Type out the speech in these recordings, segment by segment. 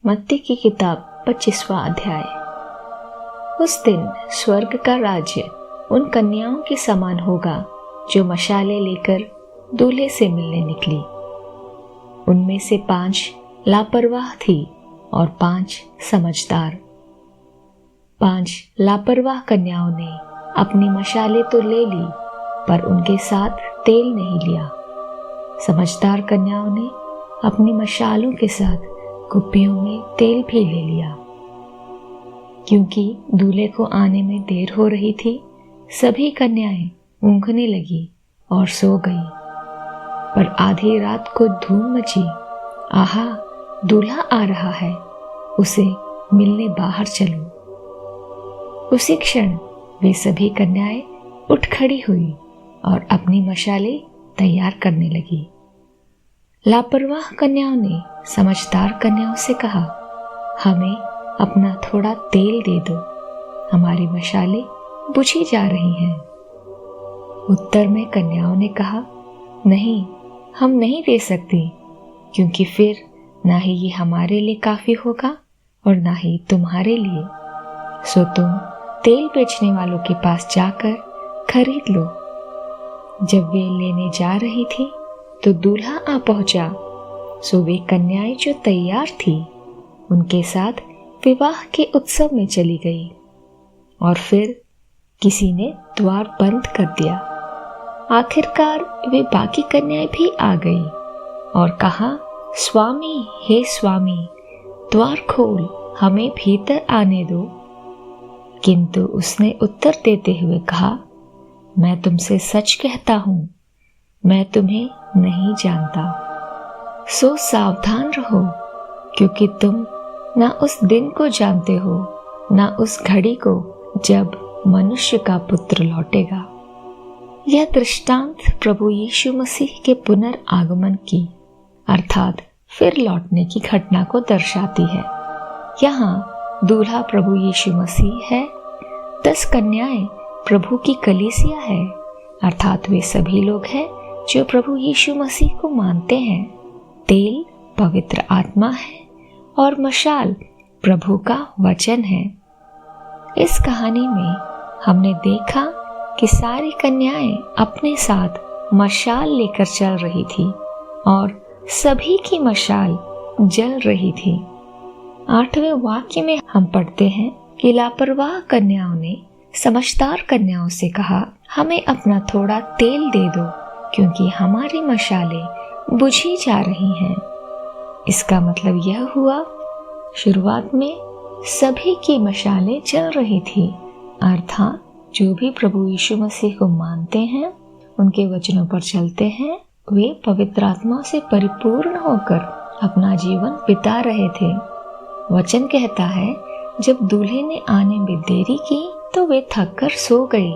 मत्ती की किताब 25वां अध्याय। उस दिन स्वर्ग का राज्य उन कन्याओं के समान होगा जो मशालें लेकर दूल्हे से मिलने निकली। उनमें से 5 लापरवाह थी और 5 समझदार। 5 लापरवाह कन्याओं ने अपनी मशालें तो ले ली, पर उनके साथ तेल नहीं लिया। समझदार कन्याओं ने अपनी मशालों के साथ कुप्पियों में तेल भी ले लिया। क्योंकि दूल्हे को आने में देर हो रही थी, सभी कन्याएं ऊँघने लगी और सो गई। पर आधी रात को धूम मची, आहा, दूल्हा आ रहा है, उसे मिलने बाहर चलो। उसी क्षण वे सभी कन्याएं उठ खड़ी हुई और अपनी मशालें तैयार करने लगी। लापरवाह कन्याओं ने समझदार कन्याओं से कहा, हमें अपना थोड़ा तेल दे दो, हमारी मशालें बुझी जा रही हैं। उत्तर में कन्याओं ने कहा, नहीं, हम नहीं दे सकती, क्योंकि फिर ना ही ये हमारे लिए काफी होगा और ना ही तुम्हारे लिए। सो तुम तेल बेचने वालों के पास जाकर खरीद लो। जब वे लेने जा रही थी तो दूल्हा आ पहुंचा। सो वे कन्याएं जो तैयार थी उनके साथ विवाह के उत्सव में चली गई। और फिर किसी ने द्वार बंद कर दिया। आखिरकार वे बाकी कन्याएं भी आ गई और कहा, स्वामी, हे स्वामी, द्वार खोल, हमें भीतर आने दो। किंतु उसने उत्तर देते हुए कहा, मैं तुमसे सच कहता हूं, मैं तुम्हें नहीं जानता। सो सावधान रहो, क्योंकि तुम ना उस दिन को जानते हो, ना उस घड़ी को जब मनुष्य का पुत्र लौटेगा। यह दृष्टांत प्रभु यीशु मसीह के पुनर्आगमन की अर्थात फिर लौटने की घटना को दर्शाती है। यहाँ दूल्हा प्रभु यीशु मसीह है, 10 कन्याएं प्रभु की कलीसिया है, अर्थात वे सभी लोग हैं जो प्रभु यीशु मसीह को मानते हैं। तेल पवित्र आत्मा है और मशाल प्रभु का वचन है। इस कहानी में हमने देखा कि सारी कन्याएं अपने साथ मशाल लेकर चल रही थी और सभी की मशाल जल रही थी। 8वें वाक्य में हम पढ़ते हैं कि लापरवाह कन्याओं ने समझदार कन्याओं से कहा, हमें अपना थोड़ा तेल दे दो, क्योंकि हमारी मशालें बुझी जा रही हैं। इसका मतलब यह हुआ, शुरुआत में सभी की मशालें जल रही थी, अर्थात जो भी प्रभु यीशु मसीह को मानते हैं, उनके वचनों पर चलते हैं, वे पवित्र आत्मा से परिपूर्ण होकर अपना जीवन बिता रहे थे। वचन कहता है, जब दूल्हे ने आने में देरी की तो वे थककर सो गई।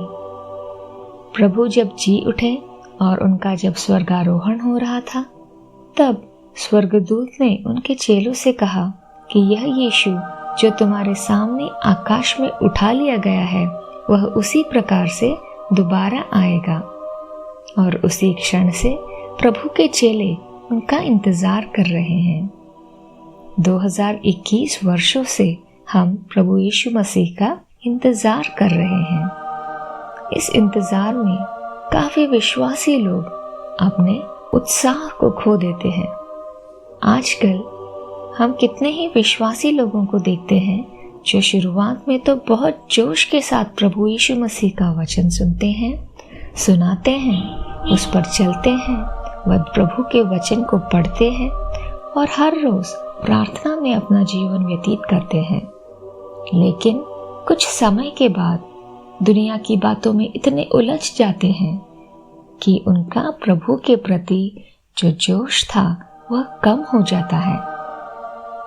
प्रभु जब जी उठे और उनका जब स्वर्गारोहण हो रहा था, तब स्वर्गदूत ने उनके चेलों से कहा कि यह यीशु जो तुम्हारे सामने आकाश में उठा लिया गया है, वह उसी प्रकार से दोबारा आएगा। और उसी क्षण से प्रभु के चेले उनका इंतजार कर रहे हैं। 2021 वर्षों से हम प्रभु यीशु मसीह का इंतजार कर रहे हैं। इस इंतजार में काफी विश्वासी लोग अपने उत्साह को खो देते हैं। आजकल हम कितने ही विश्वासी लोगों को देखते हैं जो शुरुआत में तो बहुत जोश के साथ प्रभु यीशु मसीह का वचन सुनते हैं, सुनाते हैं, उस पर चलते हैं, वह प्रभु के वचन को पढ़ते हैं और हर रोज प्रार्थना में अपना जीवन व्यतीत करते हैं। लेकिन कुछ समय के बाद दुनिया की बातों में इतने उलझ जाते हैं कि उनका प्रभु के प्रति जो जोश था वह कम हो जाता है।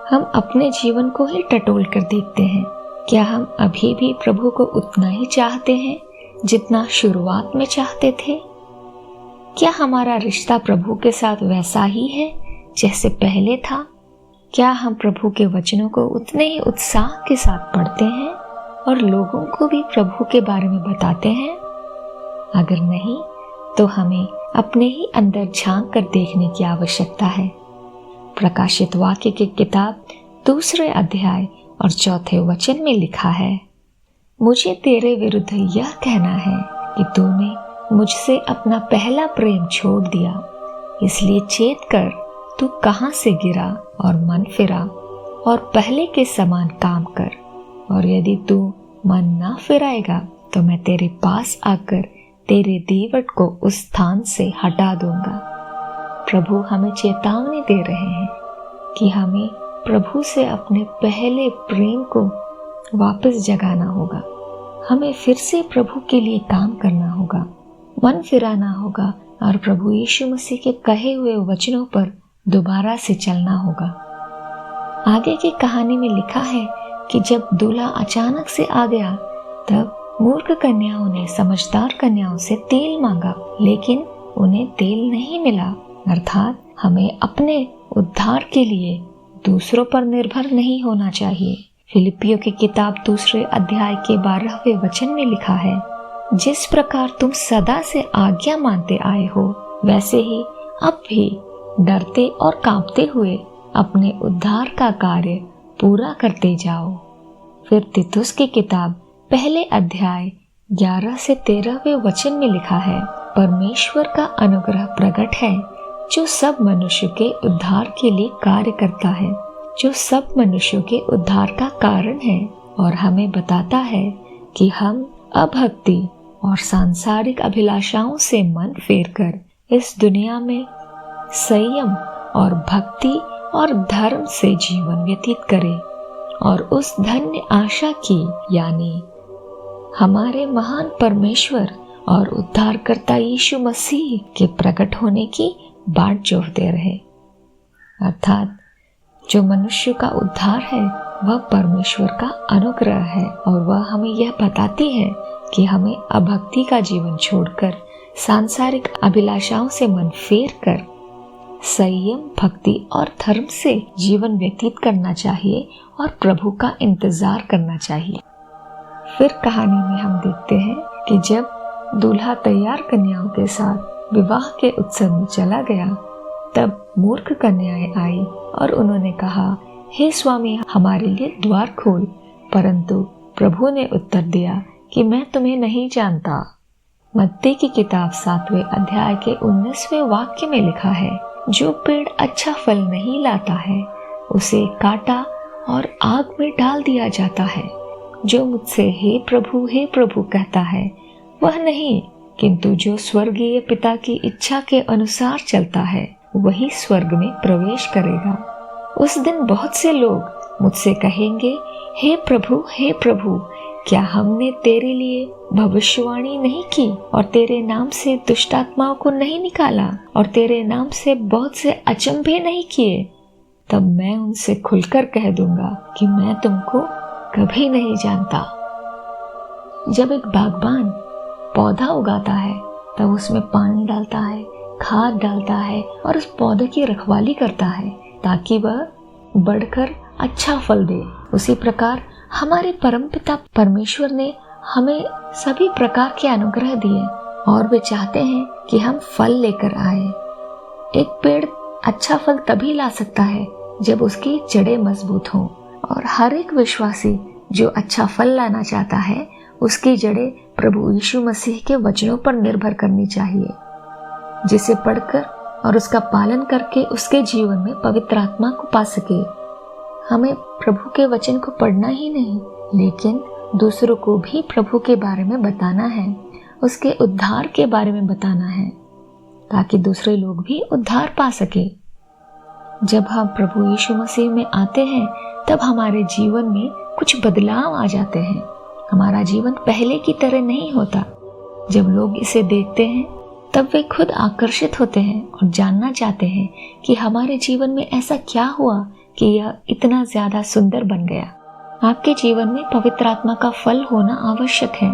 हम अपने जीवन को ही टटोल कर देखते हैं। क्या हम अभी भी प्रभु को उतना ही चाहते हैं जितना शुरुआत में चाहते थे? क्या हमारा रिश्ता प्रभु के साथ वैसा ही है जैसे पहले था? क्या हम प्रभु के वचनों को उतने ही उत्साह के साथ पढ़ते हैं और लोगों को भी प्रभु के बारे में बताते हैं? अगर नहीं, तो हमें अपने ही अंदर झांक कर देखने की आवश्यकता है। प्रकाशित वाक्य की किताब 2 अध्याय और 4 वचन में लिखा है, मुझे तेरे विरुद्ध यह कहना है कि तूने मुझसे अपना पहला प्रेम छोड़ दिया। इसलिए चेत कर, तू कहाँ से गिरा और मन फिरा और पहले के समान काम कर। और यदि तू मन ना फिराएगा तो मैं तेरे पास आकर तेरे दीवट को उस स्थान से हटा दूंगा। प्रभु हमें चेतावनी दे रहे हैं कि हमें प्रभु से अपने पहले प्रेम को वापस जगाना होगा। हमें फिर से प्रभु के लिए काम करना होगा, मन फिराना होगा और प्रभु यीशु मसीह के कहे हुए वचनों पर दोबारा से चलना होगा। आगे की कहानी में लिखा है कि जब दूल्हा अचानक से आ गया तब मूर्ख कन्याओं ने समझदार कन्याओं से तेल मांगा, लेकिन उन्हें तेल नहीं मिला। अर्थात हमें अपने उद्धार के लिए दूसरों पर निर्भर नहीं होना चाहिए। फिलिपियों की किताब 2 अध्याय के 12वें वचन में लिखा है, जिस प्रकार तुम सदा से आज्ञा मानते आए हो, वैसे ही अब भी डरते और कांपते हुए अपने उद्धार का कार्य पूरा करते जाओ। फिर तीतुस की किताब 1 अध्याय 11 से 13वें वचन में लिखा है, परमेश्वर का अनुग्रह प्रकट है जो सब मनुष्य के उद्धार के लिए कार्य करता है, जो सब मनुष्यों के उद्धार का कारण है और हमें बताता है कि हम अभक्ति और सांसारिक अभिलाषाओं से मन फेरकर इस दुनिया में संयम और भक्ति और धर्म से जीवन व्यतीत करें और उस धन्य आशा की, यानी हमारे महान परमेश्वर और उद्धारकर्ता यीशु मसीह के प्रकट होने की बाट जोहते रहे। अर्थात जो मनुष्य का उद्धार है वह परमेश्वर का अनुग्रह है और वह हमें यह बताती है कि हमें अभक्ति का जीवन छोड़कर सांसारिक अभिलाषाओं से मन फेर कर संयम, भक्ति और धर्म से जीवन व्यतीत करना चाहिए और प्रभु का इंतजार करना चाहिए। फिर कहानी में हम देखते हैं कि जब दूल्हा तैयार कन्याओं के साथ विवाह के उत्सव में चला गया तब मूर्ख कन्याएं आई और उन्होंने कहा, हे स्वामी, हमारे लिए द्वार खोल। परंतु प्रभु ने उत्तर दिया कि मैं तुम्हें नहीं जानता। मत्ती की किताब 7वें अध्याय के 19वें वाक्य में लिखा है, जो पेड़ अच्छा फल नहीं लाता है उसे काटा और आग में डाल दिया जाता है। जो मुझसे हे प्रभु कहता है वह नहीं, किंतु जो स्वर्गीय पिता की इच्छा के अनुसार चलता है वही स्वर्ग में प्रवेश करेगा। उस दिन बहुत से लोग मुझसे कहेंगे, हे प्रभु, क्या हमने तेरे लिए भविष्यवाणी नहीं की और तेरे नाम से दुष्ट आत्माओं को नहीं निकाला और तेरे नाम से बहुत से अचंभे नहीं किए? तब मैं उनसे खुलकर कह दूंगा कि मैं तुमको कभी नहीं जानता। जब एक बागबान पौधा उगाता है तब उसमें पानी डालता है, खाद डालता है और उस पौधे की रखवाली करता है ताकि वह बढ़कर अच्छा फल दे। उसी प्रकार हमारे परमपिता परमेश्वर ने हमें सभी प्रकार के अनुग्रह दिए और वे चाहते हैं कि हम फल लेकर आए। एक पेड़ अच्छा फल तभी ला सकता है जब उसकी जड़ें मजबूत हों और हर एक विश्वासी जो अच्छा फल लाना चाहता है उसकी जड़ें प्रभु यीशु मसीह के वचनों पर निर्भर करनी चाहिए, जिसे पढ़कर और उसका पालन करके उसके जीवन में पवित्र आत्मा को पा सके। हमें प्रभु के वचन को पढ़ना ही नहीं लेकिन दूसरों को भी प्रभु के बारे में बताना है, उसके उद्धार के बारे में बताना है ताकि दूसरे लोग भी उद्धार पा सके। जब हम प्रभु यीशु मसीह में आते हैं तब हमारे जीवन में कुछ बदलाव आ जाते हैं। हमारा जीवन पहले की तरह नहीं होता। जब लोग इसे देखते हैं तब वे खुद आकर्षित होते हैं और जानना चाहते हैं कि हमारे जीवन में ऐसा क्या हुआ कि यह इतना ज्यादा सुंदर बन गया। आपके जीवन में पवित्र आत्मा का फल होना आवश्यक है।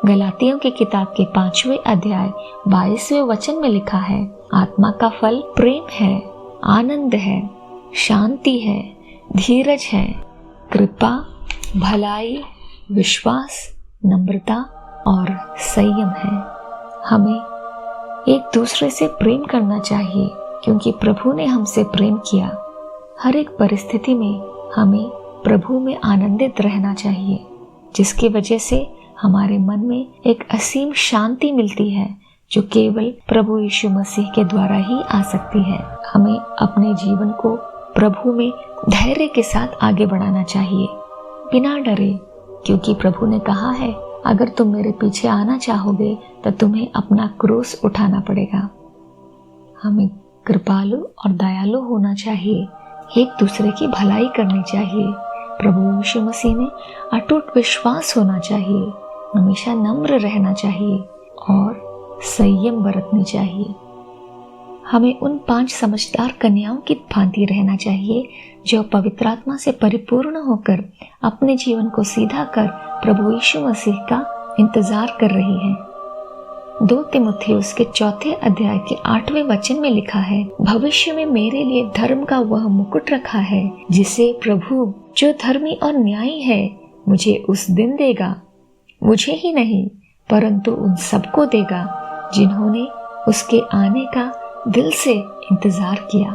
गलातियों की किताब के 5वें अध्याय 22वें वचन में लिखा है, आत्मा का फल प्रेम है, आनंद है, शांति है, धीरज है, कृपा, भलाई, विश्वास, नम्रता और संयम है। हमें एक दूसरे से प्रेम करना चाहिए क्योंकि प्रभु ने हमसे प्रेम किया। हर एक परिस्थिति में हमें प्रभु में आनंदित रहना चाहिए, जिसकी वजह से हमारे मन में एक असीम शांति मिलती है जो केवल प्रभु यीशु मसीह के द्वारा ही आ सकती है। हमें अपने जीवन को प्रभु में धैर्य के साथ आगे बढ़ाना चाहिए, बिना डरे, क्योंकि प्रभु ने कहा है, अगर तुम मेरे पीछे आना चाहोगे तो तुम्हें अपना क्रूस उठाना पड़ेगा। हमें कृपालु और दयालु होना चाहिए, एक दूसरे की भलाई करनी चाहिए, प्रभु यीशु मसीह में अटूट विश्वास होना चाहिए, हमेशा नम्र रहना चाहिए और संयम बरतनी चाहिए। हमें उन 5 समझदार कन्याओं की भांति रहना चाहिए जो पवित्र आत्मा से परिपूर्ण होकर अपने जीवन को सीधा कर प्रभु यीशु मसीह का इंतजार कर रही हैं। 2 तीमुथियुस के 4 अध्याय के 8वें वचन में लिखा है, भविष्य में मेरे लिए धर्म का वह मुकुट रखा है जिसे प्रभु जो धर्मी और न्यायी है मुझे उस दिन देगा, मुझे ही नहीं परंतु उन सबको देगा जिन्होंने उसके आने का दिल से इंतजार किया।